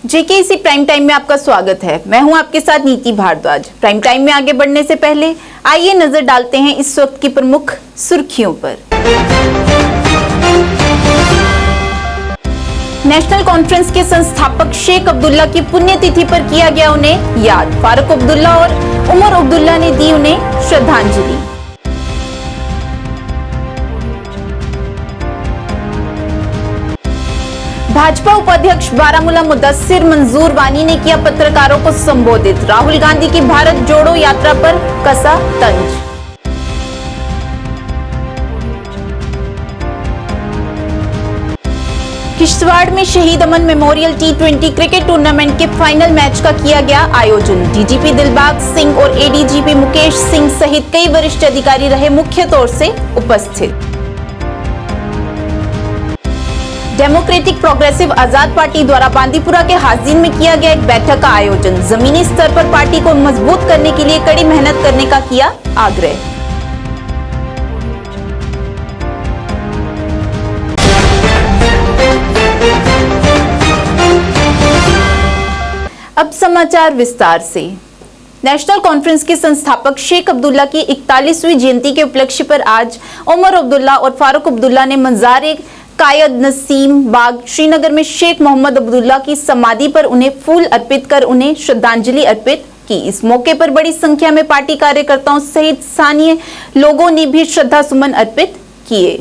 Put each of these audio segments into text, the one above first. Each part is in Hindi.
जेकेसी प्राइम टाइम में आपका स्वागत है। मैं हूं आपके साथ नीति भारद्वाज। प्राइम टाइम में आगे बढ़ने से पहले आइए नजर डालते हैं इस वक्त की प्रमुख सुर्खियों पर। नेशनल कॉन्फ्रेंस के संस्थापक शेख अब्दुल्ला की पुण्यतिथि पर किया गया उन्हें याद। फारूक अब्दुल्ला और उमर अब्दुल्ला ने दी उन्हें श्रद्धांजलि। भाजपा उपाध्यक्ष बारामूला मुदस्सिर मंजूर वानी ने किया पत्रकारों को संबोधित। राहुल गांधी की भारत जोड़ो यात्रा पर कसा तंज। किश्तवाड़ में शहीद अमन मेमोरियल T20 क्रिकेट टूर्नामेंट के फाइनल मैच का किया गया आयोजन। डीजीपी दिलबाग सिंह और एडीजीपी मुकेश सिंह सहित कई वरिष्ठ अधिकारी रहे मुख्य तौर से उपस्थित। डेमोक्रेटिक प्रोग्रेसिव आजाद पार्टी द्वारा बांदीपुरा के हाजिन में किया गया एक बैठक का आयोजन। जमीनी स्तर पर पार्टी को मजबूत करने के लिए कड़ी मेहनत करने का किया आग्रह। अब समाचार विस्तार से। नेशनल कॉन्फ्रेंस के संस्थापक शेख अब्दुल्ला की 41वीं जयंती के उपलक्ष्य पर आज उमर अब्दुल्ला और फारूक अब्दुल्ला ने मज़ार कायद नसीम बाग श्रीनगर में शेख मोहम्मद अब्दुल्ला की समाधि पर उन्हें फूल अर्पित कर उन्हें श्रद्धांजलि अर्पित की। इस मौके पर बड़ी संख्या में पार्टी कार्यकर्ताओं सहित स्थानीय लोगों ने भी श्रद्धा सुमन अर्पित किए।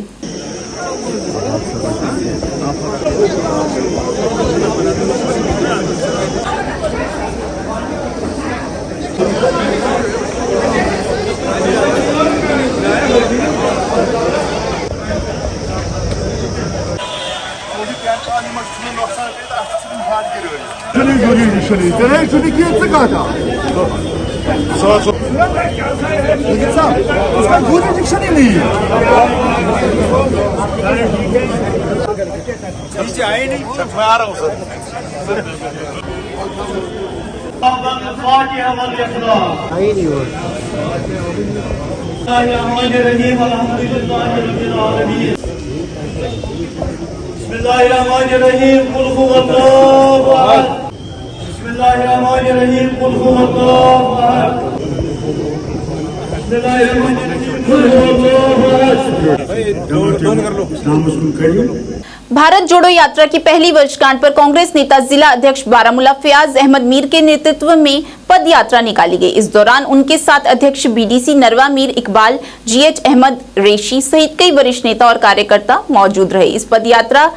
भारत जोड़ो यात्रा की पहली वर्षगांठ पर कांग्रेस नेता जिला अध्यक्ष बारामूला फयाज अहमद मीर के नेतृत्व में पद यात्रा निकाली गई। इस दौरान उनके साथ अध्यक्ष बीडीसी नरवा मीर इकबाल, जीएच अहमद रेशी सहित कई वरिष्ठ नेता और कार्यकर्ता मौजूद रहे। इस पद यात्रा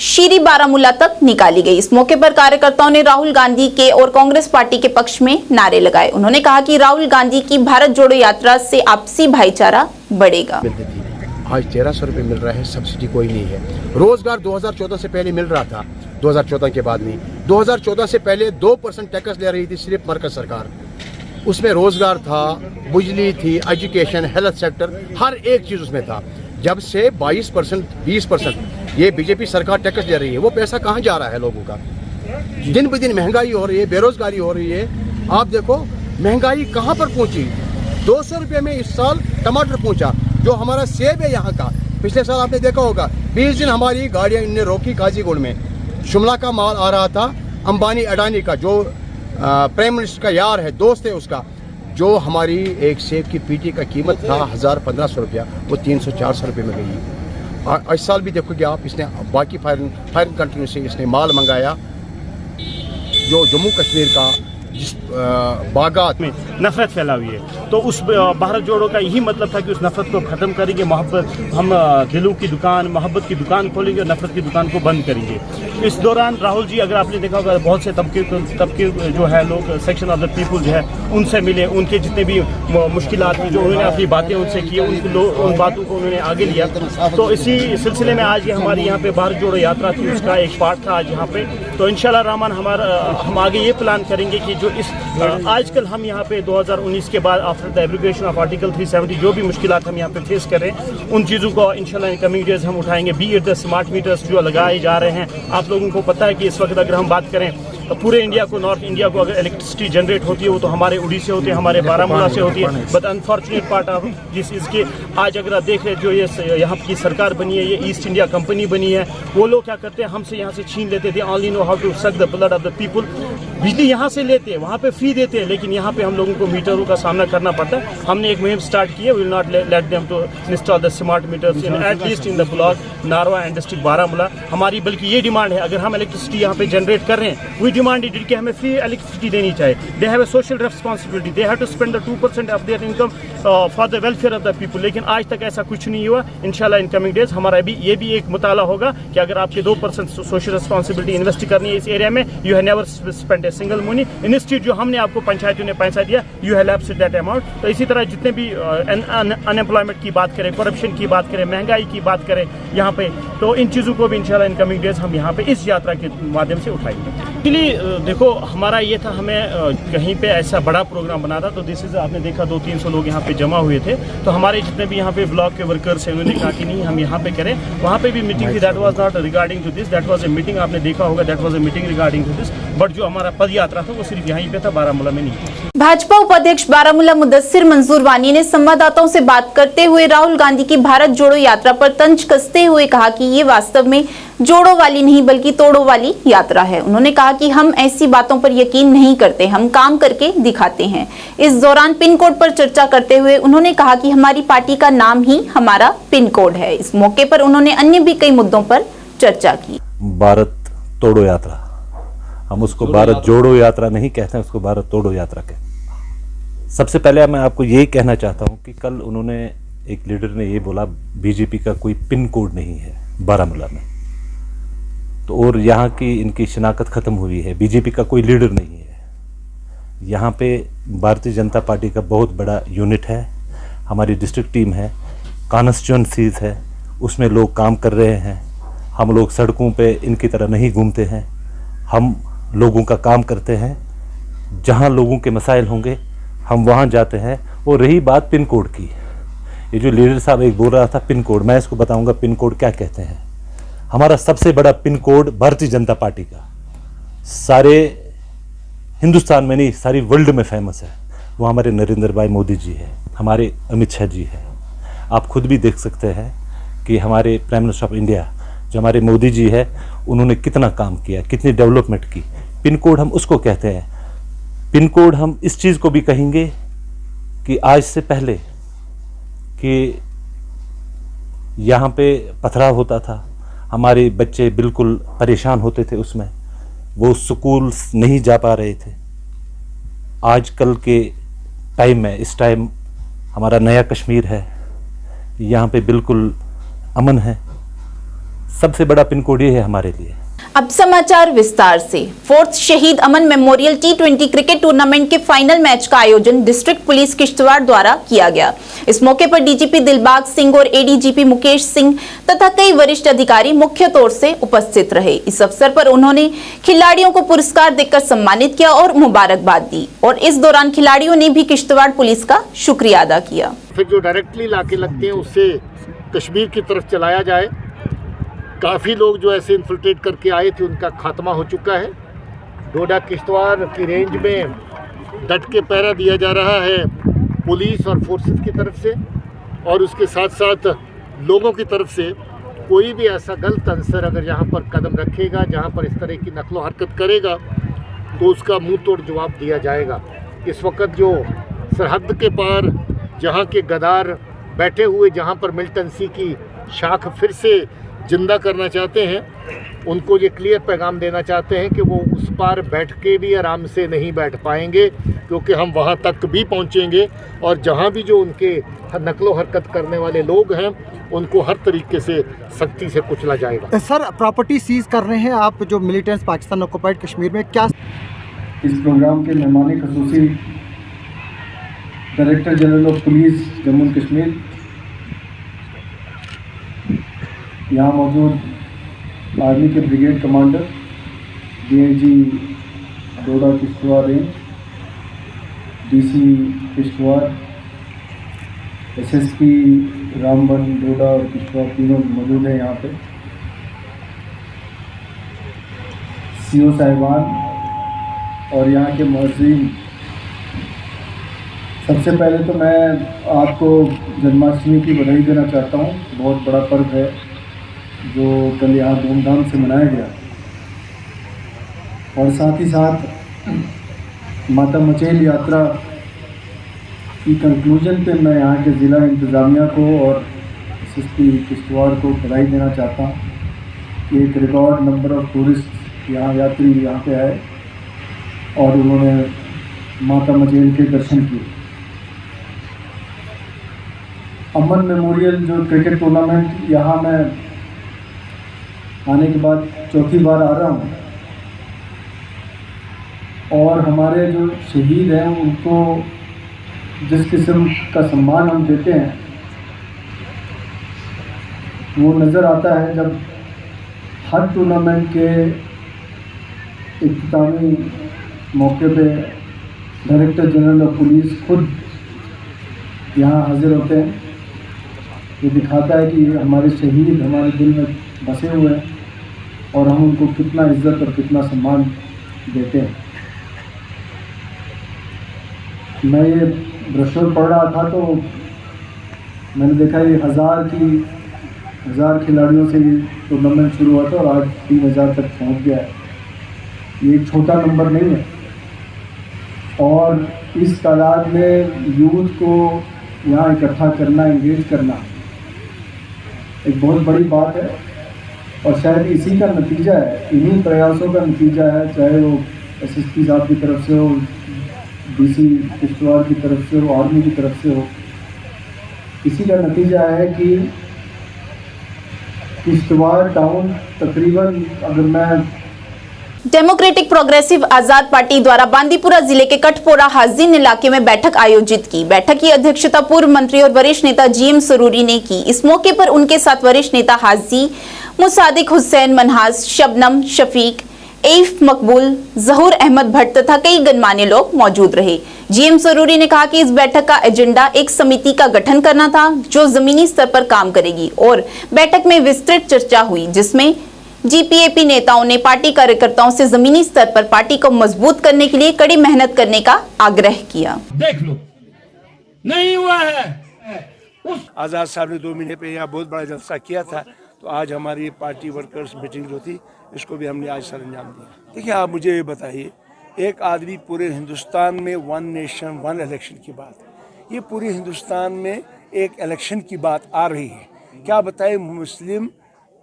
शीरी बारामूला तक निकाली गई। इस मौके पर कार्यकर्ताओं ने राहुल गांधी के और कांग्रेस पार्टी के पक्ष में नारे लगाए। उन्होंने कहा कि राहुल गांधी की भारत जोड़ो यात्रा से आपसी भाईचारा बढ़ेगा। आज 1300 रुपये मिल रहा है, सब्सिडी कोई नहीं है। रोजगार 2014 से पहले मिल रहा था, 2014 के बाद नहीं। 2014 से पहले 2% टैक्स ले रही थी सिर्फ मरकज सरकार, उसमें रोजगार था, बिजली थी, एजुकेशन, हेल्थ सेक्टर, हर एक चीज़ उसमें था। जब से 22%, 20% ये बीजेपी सरकार टैक्स ले रही है, वो पैसा कहाँ जा रहा है लोगों का? दिन ब दिन महंगाई हो रही है, बेरोजगारी हो रही है। आप देखो महंगाई कहाँ पर पहुँची। 200 रुपये में इस साल टमाटर पहुँचा, जो हमारा सेब है यहाँ का। पिछले साल आपने देखा होगा 20 दिन हमारी गाड़ियाँ इनने रोकी काजीगुड़ में। शिमला का माल आ रहा था, अंबानी अडानी का, जो प्राइम मिनिस्टर का यार है, दोस्त है उसका, जो हमारी एक सेब की पीटी का कीमत था 1000-1500 रुपया, वो 300-400 रुपये में गई। इस साल भी देखोगे आप, इसने बाकी फॉरेन कंट्री से इसने माल मंगाया, जो जम्मू कश्मीर का जिस बागात में नफरत फैला हुई है। तो उस भारत जोड़ो का यही मतलब था कि उस नफरत को ख़त्म करेंगे। मोहब्बत, हम दिलों की दुकान, मोहब्बत की दुकान खोलेंगे और नफरत की दुकान को बंद करेंगे। इस दौरान राहुल जी, अगर आपने देखा होगा, बहुत से तबके जो है लोग, सेक्शन ऑफ द पीपल जो है, उनसे मिले, उनके जितने भी मुश्किलात थी, जो उन्होंने अपनी बातें उनसे की, उन बातों को उन्होंने आगे लिया। तो इसी सिलसिले में आज हमारी यहाँ पे भारत जोड़ो यात्रा थी, उसका एक पार्ट था आज यहाँ पे। तो इंशाल्लाह रहमान हम आगे ये प्लान करेंगे कि जो इस आजकल हम यहाँ पे 2019 के बाद आफ्टर द एब्रिगेशन ऑफ आर्टिकल 370 जो भी मुश्किलात हम यहाँ पे फेस कर रहे हैं, उन चीज़ों को इंशाल्लाह इन कमिंग डेज हम उठाएंगे। B it the smart metres जो लगाए जा रहे हैं, आप लोगों को पता है कि इस वक्त अगर हम बात करें पूरे इंडिया को, नॉर्थ इंडिया को अगर इलेक्ट्रिसिटी जनरेट होती है वो तो हमारे उड़ी से होती है, हमारे बारामूला से होती है। बट अनफॉर्चुनेट पार्ट ऑफ जिस इसके आज अगर आप देख रहे हैं जो ये यहाँ की सरकार बनी है, ये ईस्ट इंडिया कंपनी बनी है, वो लोग क्या करते हैं हमसे यहाँ से छीन लेते थे। Only know how to suck the blood of the people. बिजली यहाँ से लेते हैं, वहाँ पे फ्री देते हैं, लेकिन यहाँ पे हम लोगों को मीटरों का सामना करना पड़ता है। हमने एक मुहिम स्टार्ट की है, we will not let them to install the smart meters in at least in the block Narwa and district Baramulla. हमारी बल्कि ये डिमांड है, अगर हम इलेक्ट्रिसिटी यहाँ पे जनरेट कर रहे हैं, वी डिमांडेड कि हमें फ्री इलेक्ट्रिसिटी देनी चाहिए। They have a social responsibility, they have to spend the 2% of their income for the welfare of the people. लेकिन आज तक ऐसा कुछ नहीं हुआ। इंशाल्लाह इन कमिंग डेज हमारा भी ये भी एक मुताला होगा कि अगर आपके 2% सोशल रिस्पॉन्सिबिलिटी इन्वेस्ट करनी है इस एरिया में, you have never spend a single money. Institute जो हमने आपको पंचायतों ने पैसा दिया, you have lapsed that amount. तो इसी तरह जितने भी अनएम्प्लॉयमेंट की बात करें, करप्शन की बात करें, महंगाई की बात करें यहाँ पे, तो इन चीज़ों को भी इंशाल्लाह इन कमिंग डेज हम यहाँ पे इस यात्रा के माध्यम से उठाएंगे। एक्चुअली देखो हमारा ये था, हमें कहीं पे ऐसा बड़ा प्रोग्राम बना था, तो दिस इज आपने देखा 200-300 लोग यहाँ पे जमा हुए थे। तो हमारे जितने भी यहाँ पे ब्लॉक के वर्कर्स हैं उन्होंने कहा कि नहीं हम यहाँ पे करें। वहाँ पे भी मीटिंग थी, that was not regarding to this, that was a meeting, आपने देखा होगा, that was a meeting regarding to this. But जो हमारा पद यात्रा था वो सिर्फ यहीं पे था, बारामूला में नहीं। भाजपा उपाध्यक्ष बारामूला मुदस्सिर मंजूर वानी ने संवाददाताओं से बात करते हुए राहुल गांधी की भारत जोड़ो यात्रा पर तंज कसते हुए कहा कि ये वास्तव में जोड़ो वाली नहीं बल्कि तोड़ो वाली यात्रा है। उन्होंने कहा कि हम ऐसी बातों पर यकीन नहीं करते, हम काम करके दिखाते हैं। इस दौरान पिन कोड पर चर्चा करते हुए उन्होंने कहा कि हमारी पार्टी का नाम ही हमारा पिन कोड है। इस मौके पर उन्होंने अन्य भी कई मुद्दों पर चर्चा की। भारत तोड़ो यात्रा, हम उसको भारत जोड़ो यात्रा नहीं कहते हैं, उसको भारत तोड़ो यात्रा कहते हैं। सबसे पहले मैं आपको यही कहना चाहता हूं कि कल उन्होंने, एक लीडर ने ये बोला बीजेपी का कोई पिन कोड नहीं है बारामूला में, तो और यहाँ की इनकी शनाख्त खत्म हुई है, बीजेपी का कोई लीडर नहीं है। यहाँ पे भारतीय जनता पार्टी का बहुत बड़ा यूनिट है, हमारी डिस्ट्रिक्ट टीम है, कॉन्स्टिट्यूंसीज है, उसमें लोग काम कर रहे हैं। हम लोग सड़कों पे इनकी तरह नहीं घूमते हैं, हम लोगों का काम करते हैं। जहाँ लोगों के मसाइल होंगे हम वहाँ जाते हैं। और रही बात पिन कोड की, ये जो लीडर साहब एक बोल रहा था पिन कोड, मैं इसको बताऊंगा पिन कोड क्या कहते हैं। हमारा सबसे बड़ा pin code Bharatiya Janata party का सारे हिंदुस्तान में नहीं सारी वर्ल्ड में फेमस है, वो हमारे नरेंद्र भाई मोदी जी है, हमारे अमित शाह जी है। आप खुद भी देख सकते हैं कि हमारे प्राइम मिनिस्टर ऑफ इंडिया जो हमारे मोदी जी है, उन्होंने कितना काम किया, कितनी डेवलपमेंट की। पिन कोड हम उसको कहते हैं। पिन कोड हम इस चीज़ को भी कहेंगे कि आज से पहले कि यहाँ पे पथराव होता था, हमारे बच्चे बिल्कुल परेशान होते थे, उसमें वो स्कूल नहीं जा पा रहे थे। आजकल के टाइम में, इस टाइम हमारा नया कश्मीर है, यहाँ पे बिल्कुल अमन है। सबसे बड़ा पिन कोड ये है हमारे लिए। अब समाचार विस्तार से। 4th शहीद अमन मेमोरियल T20 क्रिकेट टूर्नामेंट के फाइनल मैच का आयोजन डिस्ट्रिक्ट पुलिस किश्तवाड़ द्वारा किया गया। इस मौके पर डीजीपी दिलबाग सिंह और एडीजीपी मुकेश सिंह तथा कई वरिष्ठ अधिकारी मुख्य तौर से उपस्थित रहे। इस अवसर पर उन्होंने खिलाड़ियों को पुरस्कार देकर सम्मानित किया और मुबारकबाद दी, और इस दौरान खिलाड़ियों ने भी किश्तवाड़ पुलिस का शुक्रिया अदा किया। फिर जो डायरेक्टली लाके लगते हैं उससे कश्मीर की तरफ चलाया जाए। काफ़ी लोग जो ऐसे इन्फिल्ट्रेट करके आए थे उनका खात्मा हो चुका है। डोडा किश्तवाड़ की रेंज में डट के पहरा दिया जा रहा है पुलिस और फोर्सेस की तरफ से, और उसके साथ साथ लोगों की तरफ से। कोई भी ऐसा गलत अंसर अगर यहाँ पर कदम रखेगा, जहाँ पर इस तरह की नकलो हरकत करेगा, तो उसका मुंह तोड़ जवाब दिया जाएगा। इस वक्त जो सरहद के पार जहाँ के गद्दार बैठे हुए, जहाँ पर मिलिटेंसी की शाख फिर से जिंदा करना चाहते हैं, उनको ये क्लियर पैगाम देना चाहते हैं कि वो उस पार बैठ के भी आराम से नहीं बैठ पाएंगे, क्योंकि हम वहाँ तक भी पहुँचेंगे और जहाँ भी जो उनके नकलो हरकत करने वाले लोग हैं उनको हर तरीके से सख्ती से कुचला जाएगा। सर, प्रॉपर्टी सीज कर रहे हैं आप जो मिलिटेंट्स पाकिस्तान ऑक्युपाइड कश्मीर में, क्या इस प्रोग्राम के मेहमान खसूसी director general of police Jammu and Kashmir, यहाँ मौजूद आर्मी के brigade commander DIG Doda Kishtwar range, DC Kishtwar, SSP Ramban Doda और किश्तवाड़ तीनों मौजूद हैं यहाँ पे, सीओ साहिबान, और यहाँ के मुअज़्ज़िन, सबसे पहले तो मैं आपको जन्माष्टमी की बधाई देना चाहता हूँ। बहुत बड़ा पर्व है जो कल यहाँ धूमधाम से मनाया गया, और साथ ही साथ माता मचेल यात्रा की कंक्लूजन पे मैं यहाँ के ज़िला इंतज़ामिया को और एसएसपी किश्तवाड़ को बधाई देना चाहता हूँ कि एक रिकॉर्ड नंबर ऑफ टूरिस्ट यात्री यहाँ पे आए और उन्होंने माता मचेल के दर्शन किए। अमन मेमोरियल जो क्रिकेट टूर्नामेंट, यहाँ मैं आने के बाद चौथी बार आ रहा हूँ, और हमारे जो शहीद हैं उनको जिस किस्म का सम्मान हम देते हैं वो नज़र आता है जब हर टूर्नामेंट के इख्तितामी मौके पे डायरेक्टर जनरल ऑफ पुलिस खुद यहाँ हाजिर होते हैं। ये दिखाता है कि हमारे शहीद हमारे दिल में बसे हुए हैं और हम उनको कितना इज्जत और कितना सम्मान देते हैं। मैं ये ब्रोशर पढ़ रहा था तो मैंने देखा ये 1000 खिलाड़ियों से ये टूर्नामेंट शुरू हुआ था और आज 3000 तक पहुंच गया है। ये एक छोटा नंबर नहीं है, और इस तादाद में यूथ को यहाँ इकट्ठा करना, इंगेज करना एक बहुत बड़ी बात है, और शायद इसी का नतीजा है, इन्हीं प्रयासों का नतीजा है, चाहे वो एसएसपी साहब की तरफ से हो, डीसी किश्तवाड़ की तरफ से हो, आर्मी की तरफ से हो। इसी का नतीजा है कि किश्तवाड़ टाउन तकरीबन, अगर मैं डेमोक्रेटिक प्रोग्रेसिव आजाद पार्टी द्वारा बांदीपुरा जिले के कटपोरा हाजिन इलाके में बैठक आयोजित की। बैठक की अध्यक्षता पूर्व मंत्री और वरिष्ठ नेता जीएम सरूरी ने की। इस मौके पर उनके साथ वरिष्ठ नेता हाजी मुसादिक हुसैन मनहास, शबनम शफीक, एफ मकबूल, जहूर अहमद भट्ट तथा कई गणमान्य लोग मौजूद रहे। जीएम सरूरी ने कहा कि इस बैठक का एजेंडा एक समिति का गठन करना था जो जमीनी स्तर पर काम करेगी, और बैठक में विस्तृत चर्चा हुई जिसमें जीपीएपी नेताओं ने पार्टी कार्यकर्ताओं से जमीनी स्तर पर पार्टी को मजबूत करने के लिए कड़ी मेहनत करने का आग्रह किया। देख लो, नहीं हुआ है। आज़ाद साहब ने 2 महीने पे यहाँ बहुत बड़ा जलसा किया था, तो आज हमारी पार्टी वर्कर्स मीटिंग जो थी इसको भी हमने आज सर अंजाम दिया। देखिए, आप मुझे ये बताइए, एक आदमी पूरे हिंदुस्तान में 1 नेशन 1 इलेक्शन की बात, ये पूरे हिंदुस्तान में एक इलेक्शन की बात आ रही है। क्या बताए, मुस्लिम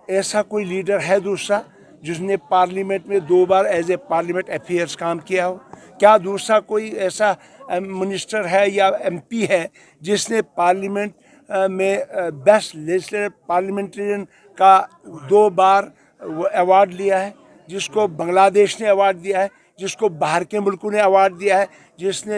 ऐसा कोई लीडर है दूसरा जिसने पार्लियामेंट में 2 बार एज ए पार्लियामेंट अफेयर्स काम किया हो? क्या दूसरा कोई ऐसा मिनिस्टर है या एमपी है जिसने पार्लियामेंट में बेस्ट लेजिस्लेटिव पार्लियामेंटेरियन का 2 बार अवार्ड लिया है, जिसको बांग्लादेश ने अवार्ड दिया है, जिसको बाहर के मुल्कों ने अवार्ड दिया है, जिसने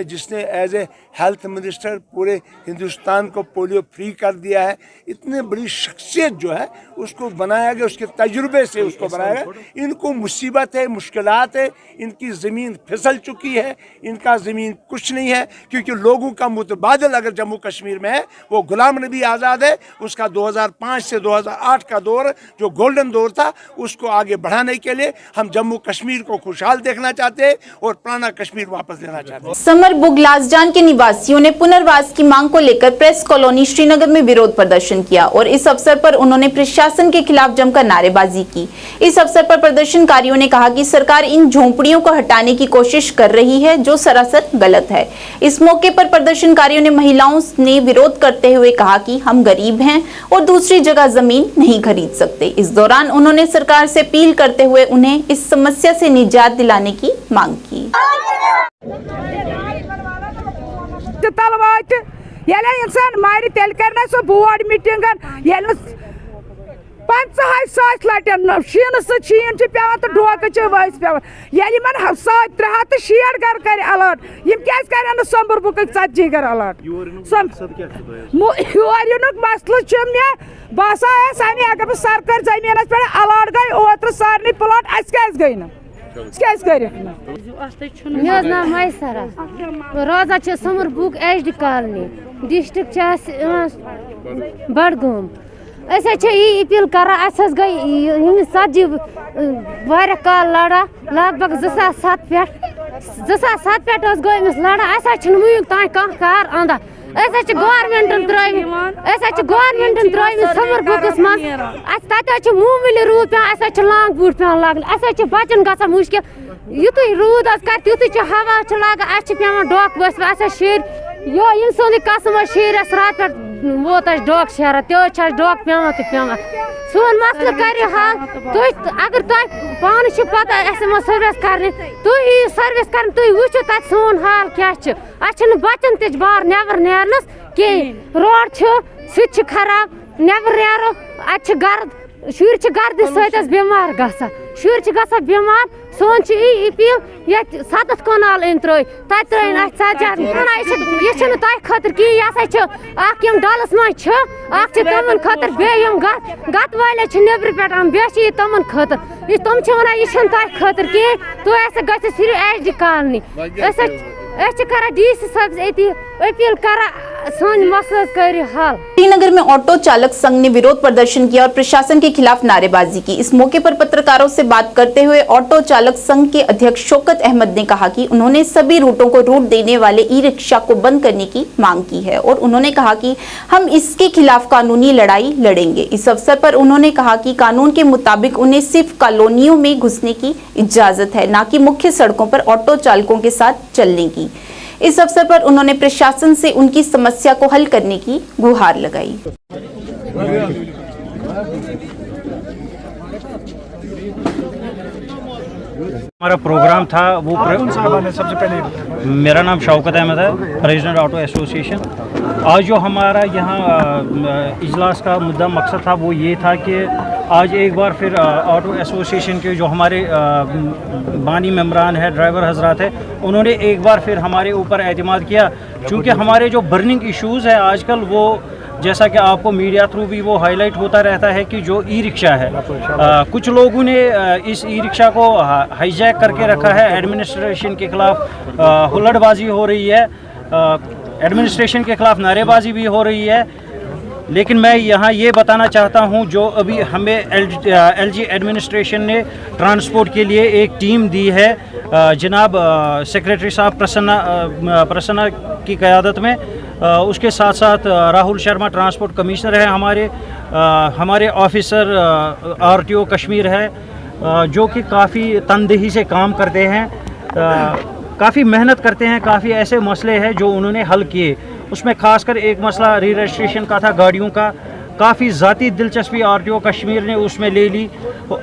एज ए हेल्थ मिनिस्टर पूरे हिंदुस्तान को पोलियो फ्री कर दिया है। इतनी बड़ी शख्सियत जो है उसको बनाया गया, उसके तजुर्बे से उसको बनाया गया। इनको मुसीबत है, मुश्किलात है, इनकी ज़मीन फिसल चुकी है, इनका ज़मीन कुछ नहीं है, क्योंकि लोगों का मुतबादल अगर जम्मू कश्मीर में है वो गुलाम नबी आज़ाद है। उसका 2005 से 2008 का दौर जो गोल्डन दौर था, उसको आगे बढ़ाने के लिए हम जम्मू कश्मीर को खुशहाल देखना चाहते हैं और पुराना कश्मीर वापस लेना चाहते हैं। समर बुगलासजान के निवासियों ने पुनर्वास की मांग को लेकर प्रेस कॉलोनी श्रीनगर में विरोध प्रदर्शन किया और इस अवसर पर उन्होंने प्रशासन के खिलाफ जमकर नारेबाजी की। इस अवसर पर प्रदर्शनकारियों ने कहा कि सरकार इन झोंपड़ियों को हटाने की कोशिश कर रही है जो सरासर गलत है। इस मौके पर प्रदर्शनकारियों ने महिलाओं ने विरोध करते हुए कहा कि हम गरीब हैं और दूसरी जगह जमीन नहीं खरीद सकते। इस दौरान उन्होंने सरकार से अपील करते हुए उन्हें इस समस्या से निजात दिलाने की मांग की। इंसान मारे तेल करना सो बोर्ड मीटिंग 50 लटन शीन शीन पेवान तो डोक वस पेवान 360 घर कर अलर्ट क्या कर सोम्बर बुक 40 घर अलर्ट योर मसल मे बसा अगर सरकार जमीन पे अलर्ट गई ओत्र सारे प्लॉट अस गई ना नाम मैसरा रोजान summer book H colony district Budgam यह अपील कर गई सतजी वारिया काल लड़ा लग भग 2007 पे 2007 पे गई लड़ा अस वुक तान कह कार अंदा गवर्नमेंटन त्रिम समर बुकस मज तत मूमूली रूद पे अस लांग बूट पे लगन अस बचन ग मुश्किल युत रूद कर तुत हवा लगान अस पेवान डोक बस अस शेर यो सोन कसम शेर रात पे वोत डोक शेर तो डोक पेवान तो पेवान सोन मसल कर हल अगर तुम पान पता सर्विस कर तुम सर्विस कर तुम वो तक सोन हाल क्या बचन तज बार नबर नेरनस कह रोड सह खराब नबर नो अत गर्द शुर गर्द सत बीमार गसान शुर गसान बीमार सोन यी अपील ये 7 कनाल इन त्रो तत त्रेन सजाद यह तह खतर कह डलस मज तमन खतर बेम गत वाले नबर पे बे तमन खतर तम वन यह तह खतर कह तुम गो सिर्फ एच डी कॉलोनी कर DC साहब अपील कर सोन मसल कर हल। श्रीनगर में ऑटो चालक संघ ने विरोध प्रदर्शन किया और प्रशासन के खिलाफ नारेबाजी की। इस मौके पर पत्रकारों से बात करते हुए ऑटो चालक संघ के अध्यक्ष शौकत अहमद ने कहा कि उन्होंने सभी रूटों को रूट देने वाले ई रिक्शा को बंद करने की मांग की है और उन्होंने कहा कि हम इसके खिलाफ कानूनी लड़ाई लड़ेंगे। इस अवसर पर उन्होंने कहा कि कानून के मुताबिक उन्हें सिर्फ कॉलोनियों में घुसने की इजाजत है, न कि मुख्य सड़कों पर ऑटो चालकों के साथ चलने की। इस अवसर पर उन्होंने प्रशासन से उनकी समस्या को हल करने की गुहार लगाई। हमारा प्रोग्राम था वो सबसे पहले मेरा नाम शौकत अहमद है, प्रेसिडेंट ऑटो एसोसिएशन। आज जो हमारा यहाँ इजलास का मुद्दा मकसद था वो ये था कि आज एक बार फिर ऑटो एसोसिएशन के जो हमारे बानी मेम्बरान है, ड्राइवर हजरात है, उन्होंने एक बार फिर हमारे ऊपर एतमाद किया। चूँकि हमारे जो बर्निंग इश्यूज़ है आजकल वो जैसा कि आपको मीडिया थ्रू भी वो हाईलाइट होता रहता है कि जो ई रिक्शा है कुछ लोगों ने इस ई रिक्शा को हाईजैक करके रखा है। एडमिनिस्ट्रेशन के खिलाफ हुल्लड़बाजी हो रही है, एडमिनिस्ट्रेशन के खिलाफ नारेबाजी भी हो रही है। लेकिन मैं यहाँ ये बताना चाहता हूँ जो अभी हमें LG एडमिनिस्ट्रेशन ने ट्रांसपोर्ट के लिए एक टीम दी है जनाब सेक्रेटरी साहब प्रसन्ना की क़यादत में, उसके साथ साथ राहुल शर्मा ट्रांसपोर्ट कमिश्नर है, हमारे ऑफिसर RTO कश्मीर है जो कि काफ़ी तनदेही से काम करते हैं, काफ़ी मेहनत करते हैं। काफ़ी ऐसे मसले हैं जो उन्होंने हल किए, उसमें खासकर एक मसला री रजिस्ट्रेशन का था गाड़ियों का। काफ़ी ज़ाती दिलचस्पी RTO कश्मीर ने उसमें ले ली,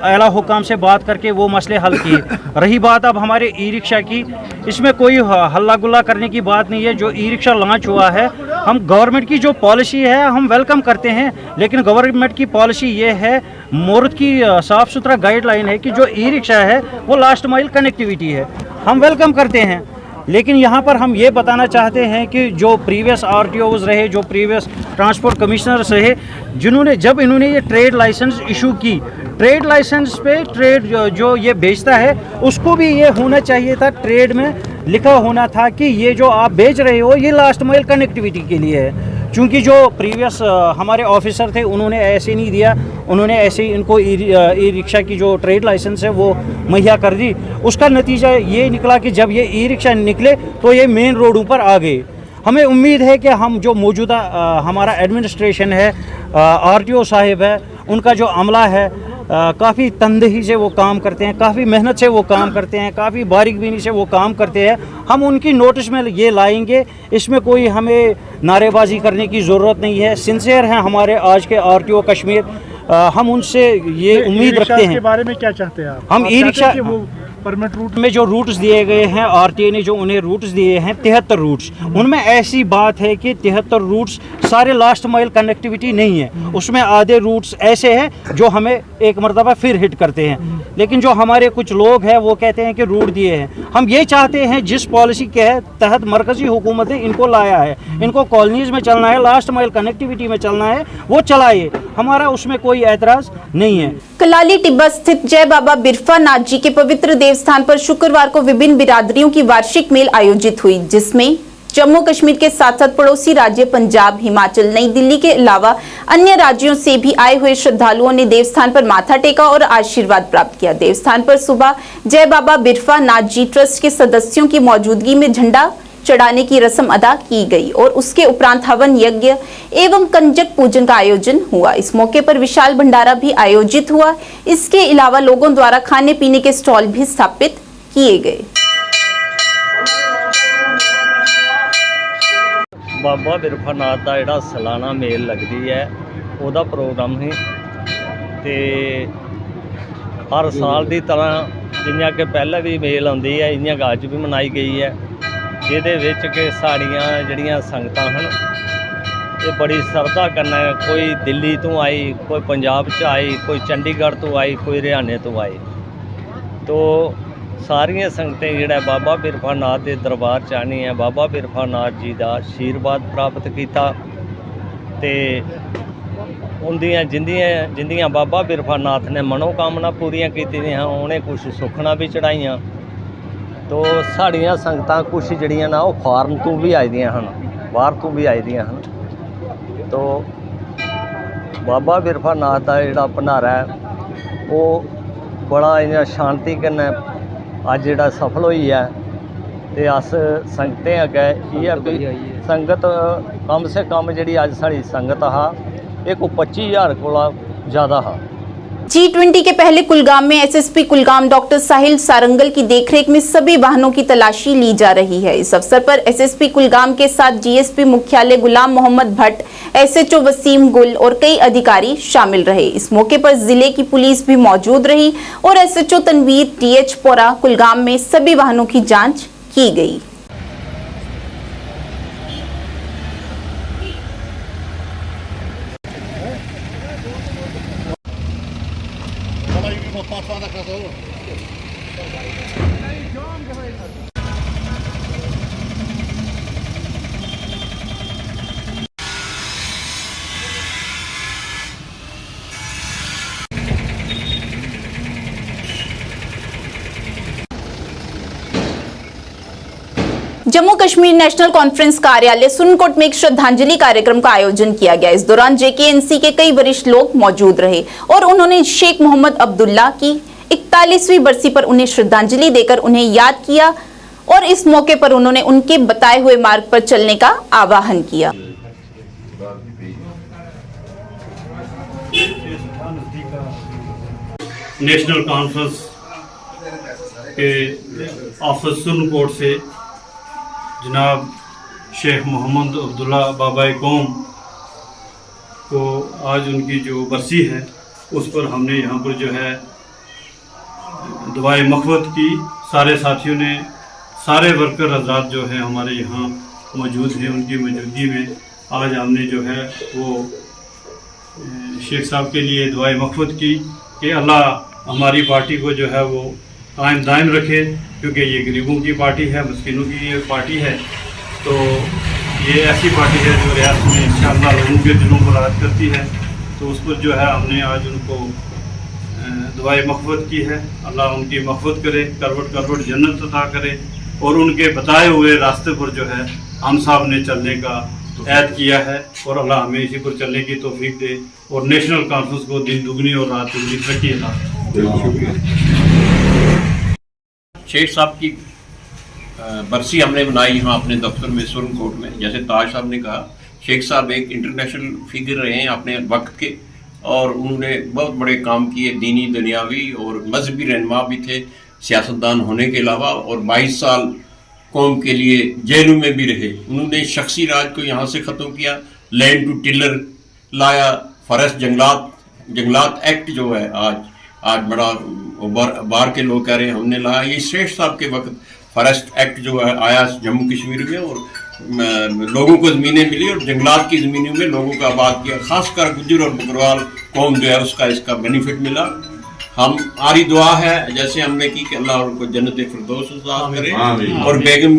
आला हुकाम से बात करके वो मसले हल किए। रही बात अब हमारे ई रिक्शा की, इसमें कोई हल्ला गुल्ला करने की बात नहीं है। जो ई रिक्शा लॉन्च हुआ है, हम गवर्नमेंट की जो पॉलिसी है हम वेलकम करते हैं, लेकिन गवर्नमेंट की पॉलिसी ये है, मोरद की साफ़ सुथरा गाइडलाइन है कि जो ई रिक्शा है वो लास्ट माइल कनेक्टिविटी है, हम वेलकम करते हैं। लेकिन यहाँ पर हम ये बताना चाहते हैं कि जो प्रीवियस RTOs रहे, जो प्रीवियस ट्रांसपोर्ट कमिश्नर्स रहे, जिन्होंने जब इन्होंने ये ट्रेड लाइसेंस इशू की, ट्रेड लाइसेंस पे ट्रेड जो ये बेचता है उसको भी ये होना चाहिए था, ट्रेड में लिखा होना था कि ये जो आप बेच रहे हो ये लास्ट माइल कनेक्टिविटी के लिए है। चूँकि जो प्रीवियस हमारे ऑफिसर थे उन्होंने ऐसे नहीं दिया, उन्होंने ऐसे ही इनको ई रिक्शा की जो ट्रेड लाइसेंस है वो मुहैया कर दी। उसका नतीजा ये निकला कि जब ये ई रिक्शा निकले तो ये मेन रोडों पर आ गए। हमें उम्मीद है कि हम जो मौजूदा हमारा एडमिनिस्ट्रेशन है, RTO साहिब है, उनका जो अमला है काफ़ी तनदेही से वो काम करते हैं, काफ़ी मेहनत से वो काम करते हैं, काफ़ी बारीकबीनी से वो काम करते हैं। हम उनकी नोटिस में ये लाएंगे, इसमें कोई हमें नारेबाजी करने की ज़रूरत नहीं है। सिंसियर हैं हमारे आज के RTO कश्मीर, हम उनसे ये उम्मीद रखते हैं। के बारे में क्या चाहते हैं आप? हम ई रिक्शा परमिट रूट में जो रूट्स दिए गए हैं, RTA ने जो उन्हें रूट्स दिए हैं 73 रूट्स, उनमें ऐसी बात है कि 73 रूट्स सारे लास्ट माइल कनेक्टिविटी नहीं है, उसमें आधे रूट्स ऐसे हैं जो हमें एक मरतबा फिर हिट करते हैं। लेकिन जो हमारे कुछ लोग हैं वो कहते हैं कि रूट दिए हैं। हम ये चाहते हैं जिस पॉलिसी के तहत मरकजी हुकूमत ने इनको लाया है, इनको कॉलोनीज़ में चलना है, लास्ट माइल कनेक्टिविटी में चलना है, वो चलाइए, हमारा उसमें कोई एतराज़ नहीं है। कलाली टिब्बा स्थित जय बाबा बिरफा नाथ जी के पवित्र देवस्थान पर शुक्रवार को विभिन्न बिरादरियों की वार्षिक मेल आयोजित हुई, जिसमें जम्मू कश्मीर के साथ साथ पड़ोसी राज्य पंजाब, हिमाचल, नई दिल्ली के अलावा अन्य राज्यों से भी आए हुए श्रद्धालुओं ने देवस्थान पर माथा टेका और आशीर्वाद प्राप्त किया। देवस्थान पर सुबह जय बाबा बिरफा नाथ जी ट्रस्ट के सदस्यों की मौजूदगी में झंडा चढ़ाने की रस्म अदा की गई और उसके उपरांत हवन यज्ञ एवं कंजक पूजन का आयोजन हुआ। इस मौके पर विशाल भंडारा भी आयोजित हुआ। इसके अलावा लोगों द्वारा खाने पीने के स्टॉल भी स्थापित किए गए। बाबा बिरफा नाथ का जिहड़ा सालाना मेल लगती है ਉਹਦਾ प्रोग्राम ही ते हर साल की तरह जियां कि पहले भी मेल आती है इयां अज भी मनाई गई है, जिहदे विच कि साड़ियाँ जिहड़ियां संगतां हन ये बड़ी श्रद्धा कन्नै कोई दिल्ली तो आई, कोई पंजाब च आई, कोई चंडीगढ़ तो आई, कोई हरियाणे तो आई, तो सारियां संगतें जिहड़ा बाबा बिरफा नाथ के दरबार च आनी है, बाबा बिरफा नाथ जी का आशीर्वाद प्राप्त किया ते उनदियां जिंदियां बाबा बिरफा नाथ ने मनोकामना पूरियां कीतियां, उन्हें कुछ सुखना भी चढ़ाइयां। तो साड़ियाँ संगतां कुछ जड़ियां ना वो फॉरन तो भी आई दियां हन, बाहर तो भी आई दियां हन। तो बाबा बिरफा नाथ का जिहड़ा भंडारा है वो बड़ा इ'यां शांति कन्नै अज जिहड़ा सफल होई है। ते अस संगतें अग्गै इ'यै भी संगत कम से कम जिहड़ी अज साड़ी संगत हा ये कोई 25,000 कोला ज़्यादा हा। G20 के पहले कुलगाम में एसएसपी कुलगाम डॉक्टर साहिल सारंगल की देखरेख में सभी वाहनों की तलाशी ली जा रही है। इस अवसर पर एसएसपी कुलगाम के साथ जीएसपी मुख्यालय गुलाम मोहम्मद भट्ट, एसएचओ वसीम गुल और कई अधिकारी शामिल रहे। इस मौके पर जिले की पुलिस भी मौजूद रही और एसएचओ तनवीर टीएच पोरा कुलगाम में सभी वाहनों की जाँच की गई। जम्मू कश्मीर नेशनल कॉन्फ्रेंस कार्यालय सुरनकोट में एक श्रद्धांजलि कार्यक्रम का आयोजन किया गया। इस दौरान जेकेएनसी के कई वरिष्ठ लोग मौजूद रहे और उन्होंने शेख मोहम्मद अब्दुल्ला की 41वीं बरसी पर उन्हें श्रद्धांजलि देकर उन्हें याद किया और इस मौके पर उन्होंने उनके बताए हुए मार्ग पर चलने का आह्वान किया। नेशनल कॉन्फ्रेंस के ऑफिस सुरनकोट से जनाब शेख मोहम्मद अब्दुल्ला बाबा कौम को आज उनकी जो बरसी है उस पर हमने यहाँ पर जो है दुआए मग़फ़िरत की। सारे साथियों ने, सारे वर्कर हज़रात जो है हमारे यहाँ मौजूद हैं, उनकी मौजूदगी में आज हमने जो है वो शेख साहब के लिए दुआए मग़फ़िरत की कि अल्लाह हमारी पार्टी को जो है वो कायम दायम रखे, क्योंकि ये गरीबों की पार्टी है, मस्किनों की ये पार्टी है। तो ये ऐसी पार्टी है जो रियासत में इंशाअल्लाह लोगों के दिलों को राहत करती है। तो उस पर जो है हमने आज उनको दुआए मग़फ़िरत की है। अल्लाह उनकी मग़फ़िरत करे, करवट करवट जन्नत अता करे और उनके बताए हुए रास्ते पर जो है हम साहब ने चलने का ऐद किया है और अल्लाह हमें इसी पर चलने की तौफीक दे और नेशनल कॉन्फ्रेंस को दिन दुगनी और रात दुगनी तरक्की अता। शेख साहब की बरसी हमने मनाई यहाँ अपने दफ्तर में सुरनकोट में। जैसे ताज साहब ने कहा, शेख साहब एक इंटरनेशनल फिगर रहे हैं अपने वक्त के और उन्होंने बहुत बड़े काम किए, दीनी दुनियावी और मजहबी रहनुमा भी थे सियासतदान होने के अलावा, और 22 साल कौम के लिए जेलों में भी रहे। उन्होंने शख्सी राज को यहाँ से ख़त्म किया, लैंड टू टिलर लाया, फॉरेस्ट जंगलात एक्ट जो है आज बड़ा बाहर के लोग कह रहे हैं हमने लाया। ये शेख साहब के वक्त फॉरेस्ट एक्ट जो है आया जम्मू कश्मीर में और लोगों को ज़मीनें मिली और जंगलात की ज़मीनों में लोगों का आबाद किया, ख़ासकर गुज्जर और बकरवाल कौम जो है उसका इसका बेनिफिट मिला। हमारी दुआ है जैसे हमने की कि अल्लाह उनको जन्नत फिरदौस अता करे और बेगम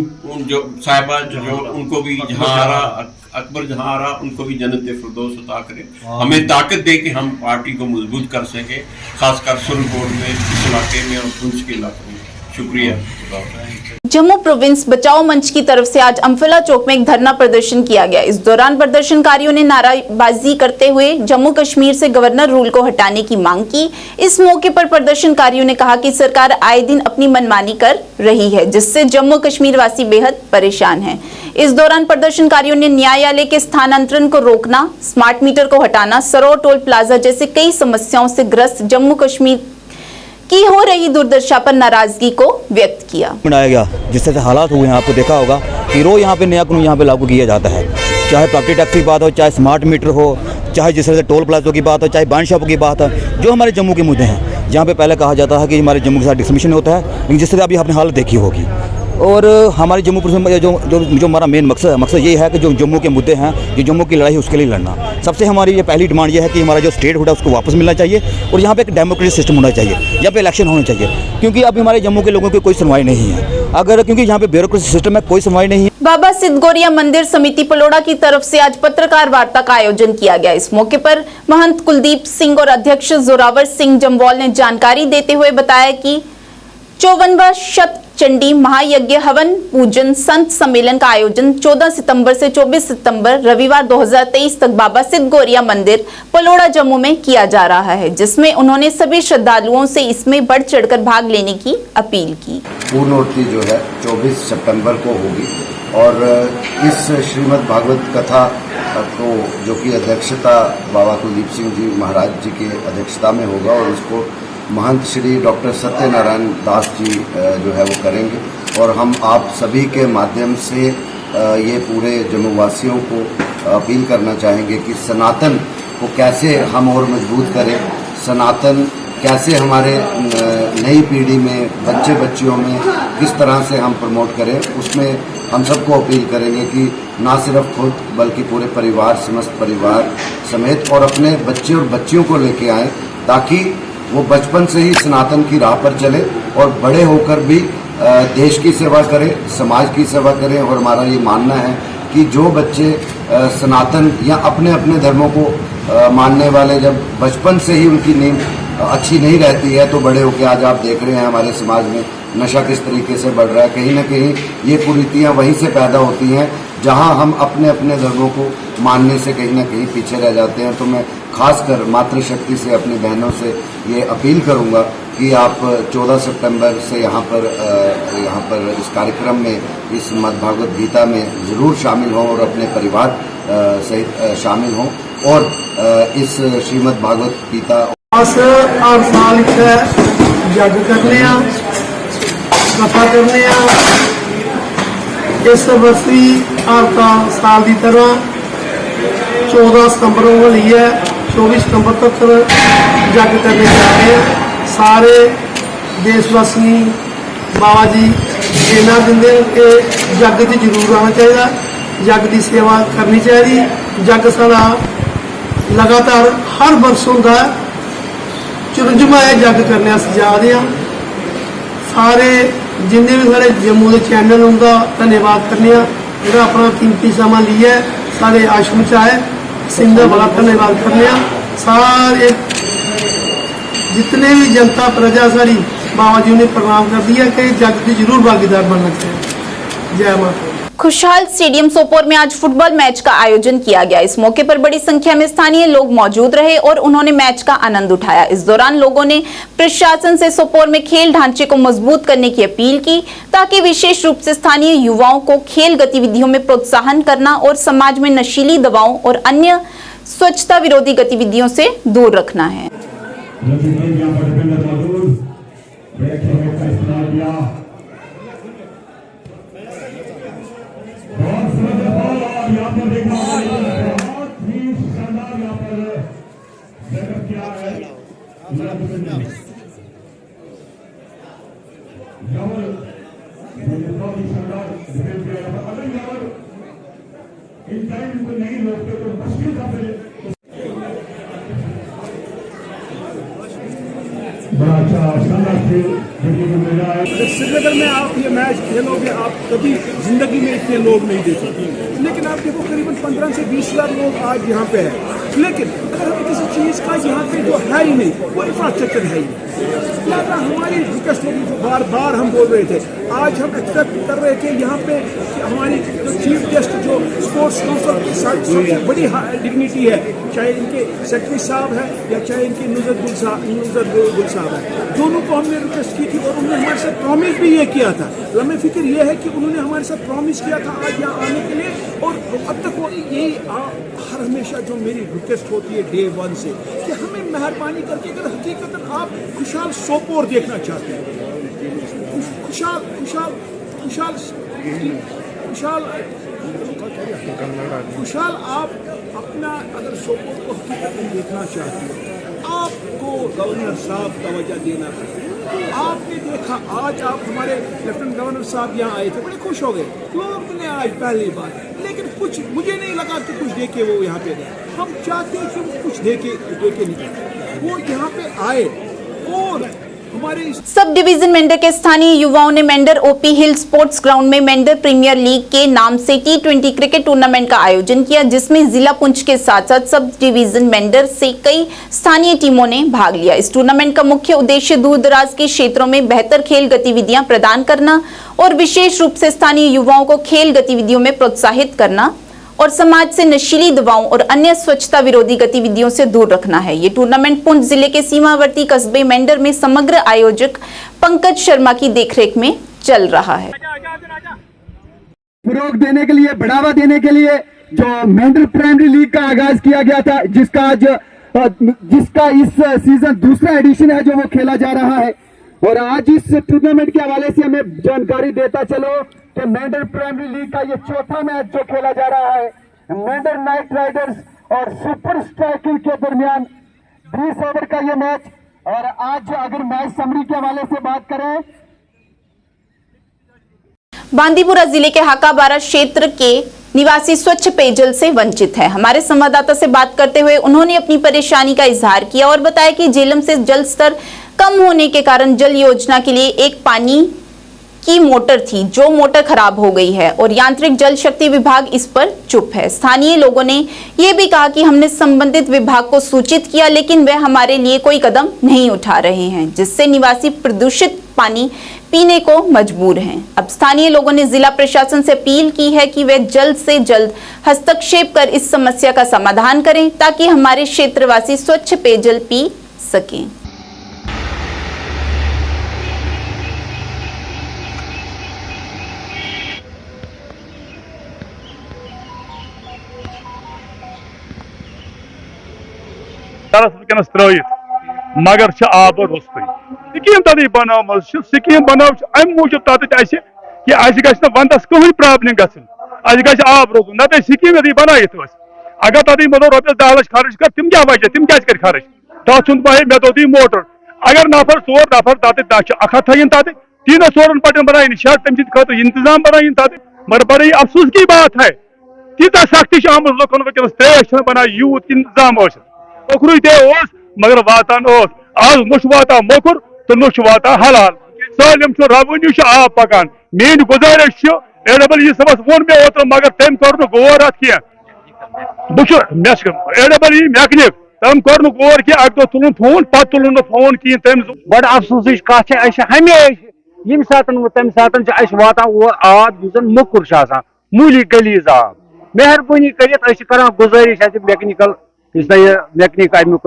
जो साहिबा जो उनको भी जहाँ आ रहा अकबर जहाँ आ रहा उनको भी जन्नत फिरदौस अता करे। हमें ताकत दे कि हम पार्टी को मजबूत कर सकें, खासकर सुरनकोट में, इस इलाके में और पुंछ के इलाके में। शुक्रिया। जम्मू प्रोविंस बचाओ मंच की तरफ से आज अम्फला चौक में एक धरना प्रदर्शन किया गया। इस दौरान प्रदर्शनकारियों ने नाराबाजी करते हुए जम्मू कश्मीर से गवर्नर रूल को हटाने की मांग की। इस मौके पर प्रदर्शनकारियों ने कहा कि सरकार आए दिन अपनी मनमानी कर रही है, जिससे जम्मू कश्मीर वासी बेहद परेशान हैं। इस दौरान प्रदर्शनकारियों ने न्यायालय के स्थानांतरण को रोकना, स्मार्ट मीटर को हटाना, सरोवर टोल प्लाजा जैसे कई समस्याओं से ग्रस्त जम्मू कश्मीर की हो रही दुर्दशा पर नाराजगी को व्यक्त किया। बनाया गया जिस तरह से हालात हुए हैं, आपको देखा होगा कि रोज यहाँ पे नया कानून यहाँ पे लागू किया जाता है, चाहे प्रॉपर्टी टैक्स की बात हो, चाहे स्मार्ट मीटर हो, चाहे जिस तरह से टोल प्लाजों की बात हो, चाहे बाइन शॉप की बात हो, जो हमारे जम्मू के मुद्दे हैं। जहाँ पे पहले कहा जाता है कि हमारे जम्मू के साथ डिस्क्रिमिनेशन होता है, लेकिन जिस तरह अभी आपने हालत देखी होगी। और हमारे जम्मू जो हमारा मेन मकसद ये है कि जो जम्मू के मुद्दे हैं, जो जम्मू की लड़ाई है, उसके लिए लड़ना। सबसे हमारी ये पहली डिमांड ये है कि हमारा जो स्टेटहुड है उसको वापस मिलना चाहिए और यहाँ पे एक डेमोक्रेटिक सिस्टम होना चाहिए, यहाँ पे इलेक्शन होने चाहिए, क्योंकि अभी हमारे जम्मू के लोगों की कोई सुनवाई नहीं है, क्योंकि यहाँ पे ब्यूरोक्रेसी सिस्टम है, कोई सुनवाई नहीं है। बाबा सिद्ध गौरिया मंदिर समिति पलोड़ा की तरफ से आज पत्रकार वार्ता का आयोजन किया गया। इस मौके पर महंत कुलदीप सिंह और अध्यक्ष जोरावर सिंह जम्वाल ने जानकारी देते हुए बताया कि 54वां शत चंडी महायज्ञ हवन पूजन संत सम्मेलन का आयोजन 14 सितंबर से 24 सितंबर रविवार 2023 तक बाबा सिद्ध गौरिया मंदिर पलोड़ा जम्मू में किया जा रहा है, जिसमें उन्होंने सभी श्रद्धालुओं से इसमें बढ़ चढ़कर भाग लेने की अपील की। पूर्णोत्सव जो है 24 सितंबर को होगी और इस श्रीमद् भागवत कथा को जो कि अध्यक्षता बाबा कुलदीप सिंह जी महाराज जी की अध्यक्षता में होगा और उसको महंत श्री डॉक्टर सत्यनारायण दास जी जो है वो करेंगे। और हम आप सभी के माध्यम से ये पूरे जम्मूवासियों को अपील करना चाहेंगे कि सनातन को कैसे हम और मजबूत करें, सनातन कैसे हमारे नई पीढ़ी में बच्चे बच्चियों में किस तरह से हम प्रमोट करें, उसमें हम सबको अपील करेंगे कि ना सिर्फ खुद बल्कि पूरे परिवार, समस्त परिवार समेत और अपने बच्चे और बच्चियों को लेके आएँ, ताकि वो बचपन से ही सनातन की राह पर चले और बड़े होकर भी देश की सेवा करें, समाज की सेवा करें। और हमारा ये मानना है कि जो बच्चे सनातन या अपने अपने धर्मों को मानने वाले जब बचपन से ही उनकी नींव अच्छी नहीं रहती है, तो बड़े होकर आज आप देख रहे हैं हमारे समाज में नशा किस तरीके से बढ़ रहा है। कहीं ना कहीं ये कुरीतियाँ वहीं से पैदा होती हैं जहां हम अपने अपने धर्मों को मानने से कहीं ना कहीं पीछे रह जाते हैं। तो मैं खासकर मातृशक्ति से अपनी बहनों से ये अपील करूंगा कि आप 14 सितंबर से यहाँ पर इस कार्यक्रम में, इस श्रीमद्भागवत गीता में ज़रूर शामिल हों और अपने परिवार सहित शामिल हों और इस श्रीमद्भागवत गीता हर साल जग करने कथा करने इस वर्षी हर साल की तरह 14 सितंबर वाली है, 24 सितंबर तक जग करने जा रहे हैं। सारे देशवासी बाबा जी प्रेरणा देंगे कि जग च जरूर आना चाहिए, जग की सेवा करनी चाहिए। जग सारा लगातार हर वर्ष होता है, चुरंजमा है जग करने अस जा रहे हैं। सारे जिन्हें भी सारे जम्मू के चैनल उनका धन्यवाद करने, जो अपना कीमती समा लिया है सारे आश्रम च आए, सिंह का बड़ा धन्यवाद करने। सारे जितने भी जनता प्रजा सारी बाबा जी ने प्रणाम कर दिया कि जग की जरूर भागीदार बनना चाहिए। जय माता। खुशहाल स्टेडियम सोपोर में आज फुटबॉल मैच का आयोजन किया गया। इस मौके पर बड़ी संख्या में स्थानीय लोग मौजूद रहे और उन्होंने मैच का आनंद उठाया। इस दौरान लोगों ने प्रशासन से सोपोर में खेल ढांचे को मजबूत करने की अपील की, ताकि विशेष रूप से स्थानीय युवाओं को खेल गतिविधियों में प्रोत्साहन करना और समाज में नशीली दवाओं और अन्य स्वच्छता विरोधी गतिविधियों से दूर रखना है। श्रीनगर में आप ये मैच खेलोगे, आप कभी जिंदगी में इतने लोग नहीं देखेंगे, लेकिन आप देखो करीबन 15 से 20 हज़ार लोग आज यहाँ पे हैं। लेकिन अगर हमें किसी चीज़ का यहाँ पे जो है ही नहीं, वो इंफ्रास्ट्रक्चर है ही नहीं, लिहाजा हमारी रिक्वेस्ट होगी, जो बार बार हम बोल रहे थे, आज हम एक्सपेक्ट कर रहे थे यहाँ पे कि हमारी जो चीफ गेस्ट जो स्पोर्ट्स काउंसिल की सबसे बड़ी डिग्निटी है, चाहे इनके सेक्रेटरी साहब है या चाहे इनके नुज़र गुल साहब है, दोनों को हमने रिक्वेस्ट की थी और उन्होंने हमारे साथ प्रॉमिस भी ये किया था। लम्हे फिक्र ये है कि उन्होंने हमारे साथ प्रॉमिस किया था आज यहाँ आने के लिए, और अब तक वो यही हर हमेशा जो मेरी रिक्वेस्ट होती है डे वन से कि हमें मेहरबानी करके अगर हकीकतन आप खुशहाल सोपोर देखना चाहते हैं, खुशहाल आप अपना अगर सोपोर को हकीकतन देखना चाहते हैं, आपको गवर्नर साहब तवज्जो देना है। आपने देखा आज आप हमारे लेफ्टिनेंट गवर्नर साहब यहाँ आए थे, बड़े खुश हो गए लोग ने आज पहली बार, लेकिन कुछ मुझे नहीं लगा कि कुछ देके वो यहाँ पे गए। हम चाहते हैं कि वो कुछ देके निकले, वो यहाँ पे आए और हमारे सब डिवीजन मेंढर के स्थानीय युवाओं ने मेंढर ओपी हिल स्पोर्ट्स ग्राउंड में मेंढर प्रीमियर लीग के नाम से T20 क्रिकेट टूर्नामेंट का आयोजन किया, जिसमें जिला पुंछ के साथ साथ सब डिवीजन मेंढर से कई स्थानीय टीमों ने भाग लिया। इस टूर्नामेंट का मुख्य उद्देश्य दूर दराज के क्षेत्रों में बेहतर खेल गतिविधियां प्रदान करना और विशेष रूप से स्थानीय युवाओं को खेल गतिविधियों में प्रोत्साहित करना और समाज से नशीली दवाओं और अन्य स्वच्छता विरोधी गतिविधियों से दूर रखना है। ये टूर्नामेंट पुंछ जिले के सीमावर्ती कस्बे मेंढर में समग्र आयोजक पंकज शर्मा की देखरेख में चल रहा है। फरोग देने के लिए, बढ़ावा देने के लिए जो मेंढर प्राइमरी लीग का आगाज किया गया था, जिसका इस सीजन दूसरा एडिशन है जो वो खेला जा रहा है, और आज इस टूर्नामेंट के हवाले से हमें जानकारी देता चलो कि मेंढर प्राइमरी लीग का ये चौथा मैच जो खेला जा रहा है, मेंढर नाइट राइडर्स और सुपर स्ट्राइकर के दरमियान 20 ओवर का ये मैच। और आज अगर मैच समरी के हवाले से बात करें, बांदीपुरा जिले के हाकाबारा क्षेत्र के निवासी स्वच्छ पेयजल से वंचित है। हमारे संवाददाता से बात करते हुए उन्होंने अपनी परेशानी का इजहार किया और बताया कि झेलम से जल स्तर कम होने के कारण जल योजना के लिए एक पानी की मोटर थी, जो मोटर खराब हो गई है और यांत्रिक जल शक्ति विभाग इस पर चुप है। स्थानीय लोगों ने यह भी कहा कि हमने संबंधित विभाग को सूचित किया, लेकिन वे हमारे लिए कोई कदम नहीं उठा रहे हैं, जिससे निवासी प्रदूषित पानी पीने को मजबूर हैं। अब स्थानीय लोगों ने जिला प्रशासन से अपील की है कि वे जल्द से जल्द हस्तक्षेप कर इस समस्या का समाधान करें, ताकि हमारे क्षेत्रवासी स्वच्छ पेयजल पी सकें। वनस त्रित मगर आब रुस्तु स्कीम तथी बन स्कीम बन अम मूजूब तथ कि वंदस कहीं प्रॉब्लम गि आब रोज ना स्कीम यदि बनाइथ अगर तथी मतलब रुपये 10 लाख खर्च कर तम क्या वजह तम क्या खर्च तथ मे दो दी मोटर अगर नफर 4 नफर तथ अख थन तथ 3 4 पटन बनाई शर्ट तम खुद इंतजाम बनाई तथ मगर बड़ी अफसोस की बात है तीत सख्ती आम लुकन वनस त्रेश बना यूत इंतजाम मोखर ते मगर वातान आज नुश वाता मोखर तो नुश वाता हलाल सालम रेवेन्यू आब पकान मेन गुजारिश AWE सबस वो मे ओतर मगर तम कर गौर अत कह AWE मैकेनिक तम कर गौर कि अक दो तुलन फोन पे तुलन फोन कहें तम बड़ अफसोस कत हमेशा यम सात तम सात वातान आब मोकुर मूली गलीज आब मेहरबानी कर गुजारिश मैकेनिकल मैकेनिक अमुक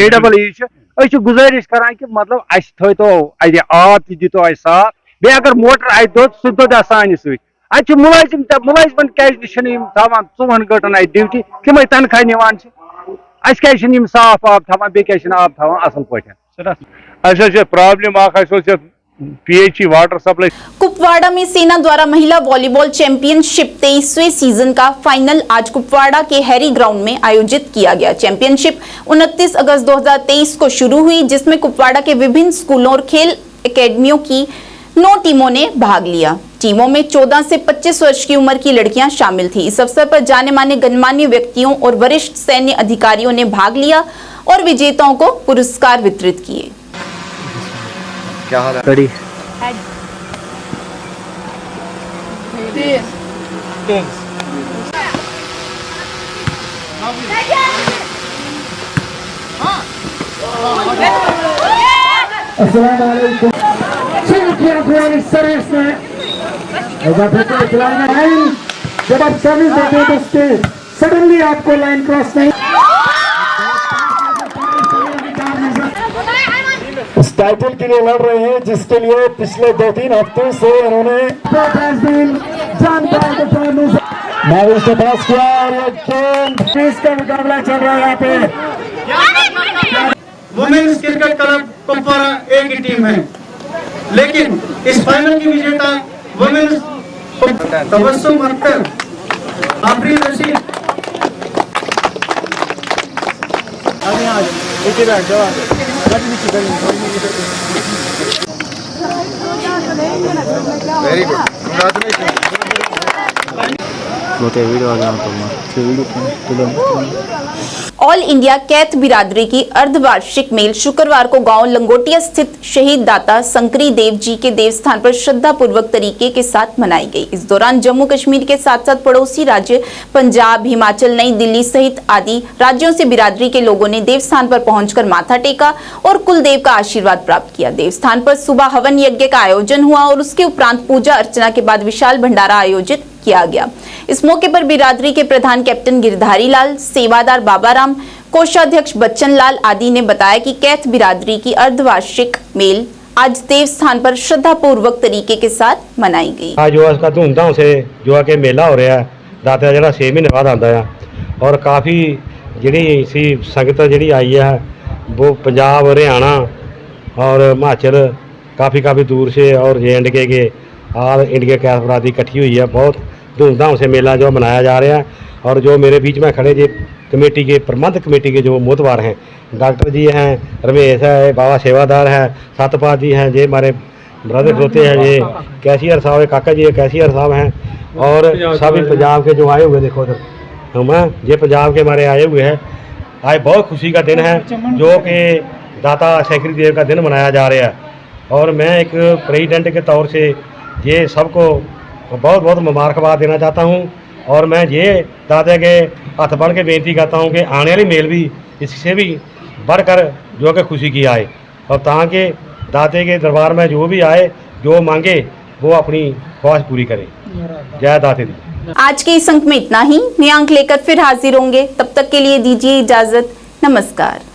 AWE गुजारिश करान कि मतलब थो तो आब तो साफ बे अगर मोटर दो सह दो सान सत मुलाजिमन क्या 24 घंटन ड्यूटी तम तनख्वाह निवान क्या साफ आब थवान बे क्या आब थवान असल पे problem PHE water supply. Kupwara में सेना द्वारा महिला वॉलीबॉल चैंपियनशिप 23वें सीजन का फाइनल आज कुपवाड़ा के हैरी ग्राउंड में आयोजित किया गया। चैंपियनशिप 29 अगस्त 2023 को शुरू हुई, जिसमें कुपवाड़ा के विभिन्न स्कूलों और खेल एकेडमियों की 9 टीमों ने भाग लिया। टीमों में 14 से 25 वर्ष की उम्र की लड़कियां शामिल थी। इस अवसर पर जाने माने गणमान्य व्यक्तियों और वरिष्ठ सैन्य अधिकारियों ने भाग लिया और विजेताओं को पुरस्कार वितरित किए। क्या हाल है? कड़ी अस्सलामुअलैकुम। सर्विस में जब आप सर्विस देते हैं तो उसके सडनली आपको लाइन क्रॉस नहीं। इस टाइटल के लिए लड़ रहे हैं जिसके लिए पिछले 2-3 हफ्तों से उन्होंने मैच से पास किया और इसका मुकाबला चल रहा है यहाँ पे। वुमेन्स क्रिकेट क्लब कुपवारा एक ही टीम है, लेकिन इस फाइनल की विजेता women's Tabassum Akhtar, Afreen Rashid. Very good, all India Kaith बिरादरी की अर्धवार्षिक मेल शुक्रवार को गांव लंगोटिया स्थित शहीद दाता संकरी देव जी के देवस्थान पर श्रद्धापूर्वक तरीके के साथ मनाई गई। इस दौरान जम्मू कश्मीर के साथ साथ पड़ोसी राज्य पंजाब, हिमाचल, नई दिल्ली सहित आदि राज्यों से बिरादरी के लोगों ने देवस्थान पर पहुंचकर माथा टेका और कुलदेव का आशीर्वाद प्राप्त किया। देवस्थान पर सुबह हवन यज्ञ का आयोजन हुआ और उसके उपरांत पूजा अर्चना के बाद विशाल भंडारा आयोजित किया गया। इस मौके पर बिरादरी के प्रधान कैप्टन गिरधारी लाल, सेवादार बाबाराम, कोषाध्यक्ष बच्चन लाल आदि ने बताया कि कैथ बिरादरी की अर्धवार्षिक मेल आज देवस्थान पर श्रद्धापूर्वक तरीके के साथ मनाई गई। आज जो इसका धूमधाम से जो है कि मेला हो रहा है, दाता जरा 6 महीने बाद आता है और काफ़ी जी सी संगत जी आई है वो पंजाब, हरियाणा और हिमाचल काफ़ी दूर से और J&K के ऑल इंडिया कैथ बिरादरी इकट्ठी हुई है। बहुत धूमधाम से मेला जो मनाया जा रहा है और जो मेरे बीच में खड़े जे कमेटी के प्रबंध कमेटी के जो मोहतवार हैं, डॉक्टर जी हैं, रमेश है, बाबा सेवादार है, सतपाल जी हैं, ये हमारे ब्रदर होते हैं, ये कैशियर साहब है, काका जी कैशियर साहब हैं और सभी पंजाब के जो आए हुए देखो उधर हम ये पंजाब के हमारे आए हुए हैं। आज बहुत खुशी का दिन है जो कि दाता संकरी देव का दिन मनाया जा रहा है और मैं एक प्रेसिडेंट के तौर से ये सबको बहुत बहुत मुबारकबाद देना चाहता हूँ और मैं ये दादा के हथ बढ़ के बेनती करता हूँ कि आने वाली मेल भी इससे भी बढ़कर जो कि खुशी की आए और ताकि दाते के दरबार में जो भी आए जो मांगे वो अपनी ख्वाहिश पूरी करे। जय दाते दी। आज के इस अंक में इतना ही। नए अंक लेकर फिर हाजिर होंगे, तब तक के लिए दीजिए इजाजत। नमस्कार।